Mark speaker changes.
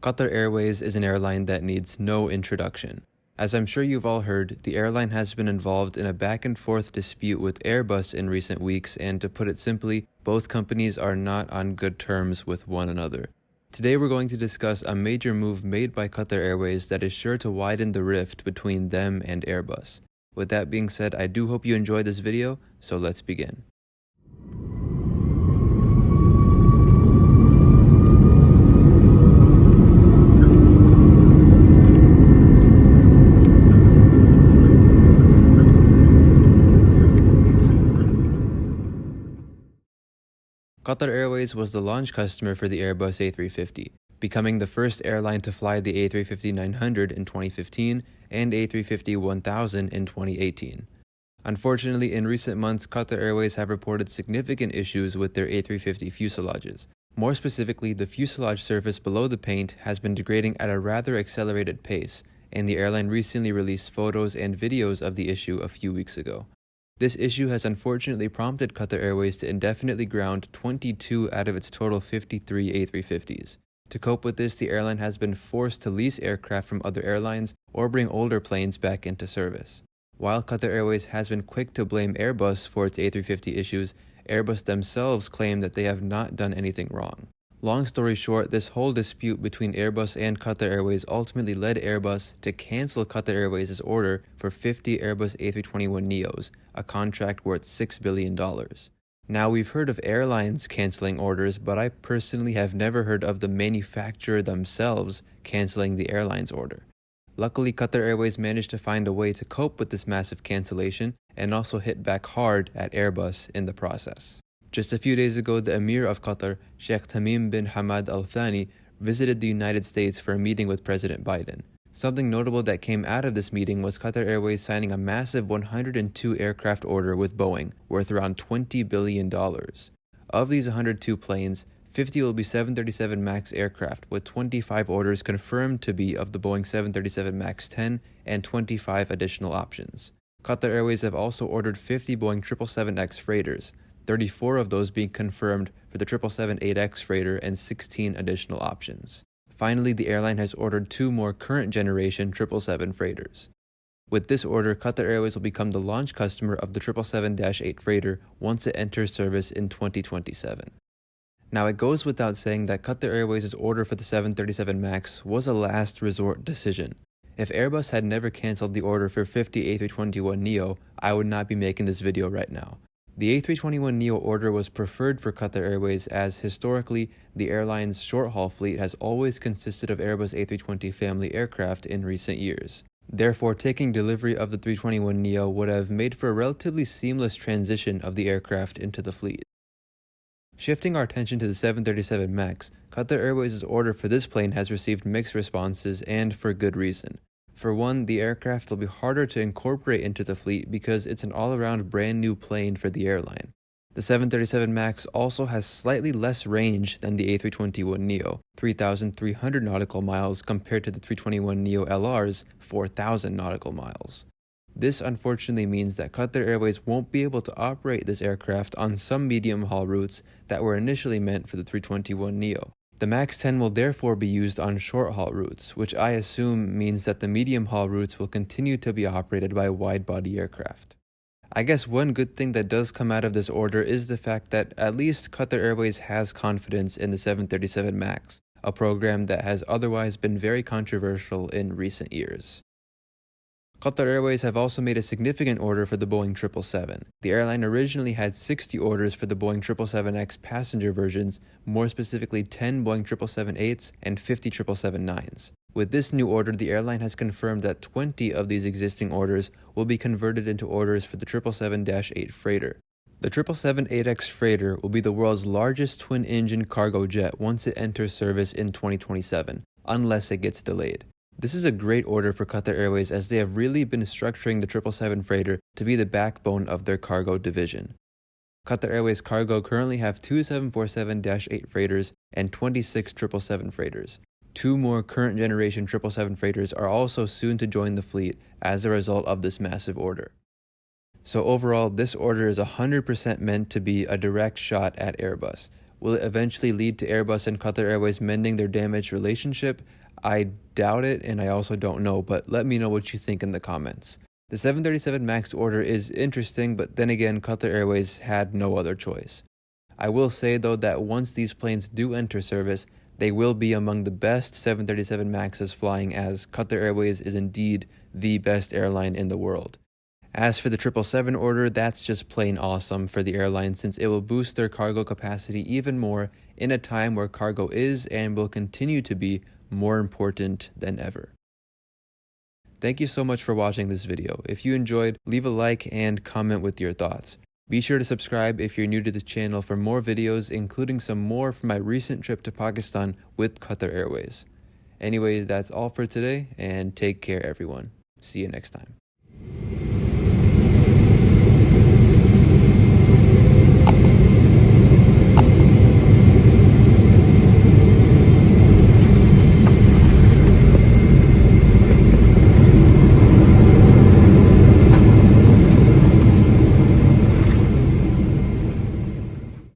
Speaker 1: Qatar Airways is an airline that needs no introduction. As I'm sure you've all heard, the airline has been involved in a back-and-forth dispute with Airbus in recent weeks, and to put it simply, both companies are not on good terms with one another. Today we're going to discuss a major move made by Qatar Airways that is sure to widen the rift between them and Airbus. With that being said, I do hope you enjoyed this video, so let's begin. Qatar Airways was the launch customer for the Airbus A350, becoming the first airline to fly the A350-900 in 2015 and A350-1000 in 2018. Unfortunately, in recent months, Qatar Airways have reported significant issues with their A350 fuselages. More specifically, the fuselage surface below the paint has been degrading at a rather accelerated pace, and the airline recently released photos and videos of the issue a few weeks ago. This issue has unfortunately prompted Qatar Airways to indefinitely ground 22 out of its total 53 A350s. To cope with this, the airline has been forced to lease aircraft from other airlines or bring older planes back into service. While Qatar Airways has been quick to blame Airbus for its A350 issues, Airbus themselves claim that they have not done anything wrong. Long story short, this whole dispute between Airbus and Qatar Airways ultimately led Airbus to cancel Qatar Airways' order for 50 Airbus A321neos, a contract worth $6 billion. Now, we've heard of airlines canceling orders, but I personally have never heard of the manufacturer themselves canceling the airline's order. Luckily, Qatar Airways managed to find a way to cope with this massive cancellation and also hit back hard at Airbus in the process. Just a few days ago, the Emir of Qatar, Sheikh Tamim bin Hamad Al Thani, visited the United States for a meeting with President Biden. Something notable that came out of this meeting was Qatar Airways signing a massive 102 aircraft order with Boeing, worth around $20 billion. Of these 102 planes, 50 will be 737 MAX aircraft, with 25 orders confirmed to be of the Boeing 737 MAX 10 and 25 additional options. Qatar Airways have also ordered 50 Boeing 777X freighters, 34 of those being confirmed for the 777-8X freighter and 16 additional options. Finally, the airline has ordered 2 more current generation 777 freighters. With this order, Qatar Airways will become the launch customer of the 777-8 freighter once it enters service in 2027. Now, it goes without saying that Qatar Airways' order for the 737 MAX was a last resort decision. If Airbus had never cancelled the order for 50 A321neo, I would not be making this video right now. The A321neo order was preferred for Qatar Airways as, historically, the airline's short-haul fleet has always consisted of Airbus A320 family aircraft in recent years. Therefore, taking delivery of the 321neo would have made for a relatively seamless transition of the aircraft into the fleet. Shifting our attention to the 737 MAX, Qatar Airways' order for this plane has received mixed responses, and for good reason. For one, the aircraft will be harder to incorporate into the fleet because it's an all-around brand new plane for the airline. The 737 MAX also has slightly less range than the A321neo, 3,300 nautical miles compared to the 321neo LR's 4,000 nautical miles. This unfortunately means that Qatar Airways won't be able to operate this aircraft on some medium-haul routes that were initially meant for the 321neo. The MAX 10 will therefore be used on short-haul routes, which I assume means that the medium-haul routes will continue to be operated by wide-body aircraft. I guess one good thing that does come out of this order is the fact that at least Qatar Airways has confidence in the 737 MAX, a program that has otherwise been very controversial in recent years. Qatar Airways have also made a significant order for the Boeing 777. The airline originally had 60 orders for the Boeing 777X passenger versions, more specifically 10 Boeing 777-8s and 50 777-9s. With this new order, the airline has confirmed that 20 of these existing orders will be converted into orders for the 777-8 freighter. The 777-8X freighter will be the world's largest twin-engine cargo jet once it enters service in 2027, unless it gets delayed. This is a great order for Qatar Airways as they have really been structuring the 777 freighter to be the backbone of their cargo division. Qatar Airways Cargo currently have 2 747-8 freighters and 26 777 freighters. 2 more current generation 777 freighters are also soon to join the fleet as a result of this massive order. So overall, this order is 100% meant to be a direct shot at Airbus. Will it eventually lead to Airbus and Qatar Airways mending their damaged relationship? I doubt it, and I also don't know, but let me know what you think in the comments. The 737 MAX order is interesting, but then again, Qatar Airways had no other choice. I will say though that once these planes do enter service, they will be among the best 737 MAXs flying, as Qatar Airways is indeed the best airline in the world. As for the 777 order, that's just plain awesome for the airline, since it will boost their cargo capacity even more in a time where cargo is and will continue to be more important than ever. Thank you so much for watching this video. If you enjoyed, leave a like and comment with your thoughts. Be sure to subscribe if you're new to this channel for more videos, including some more from my recent trip to Pakistan with Qatar Airways. Anyway, that's all for today, and take care everyone. See you next time.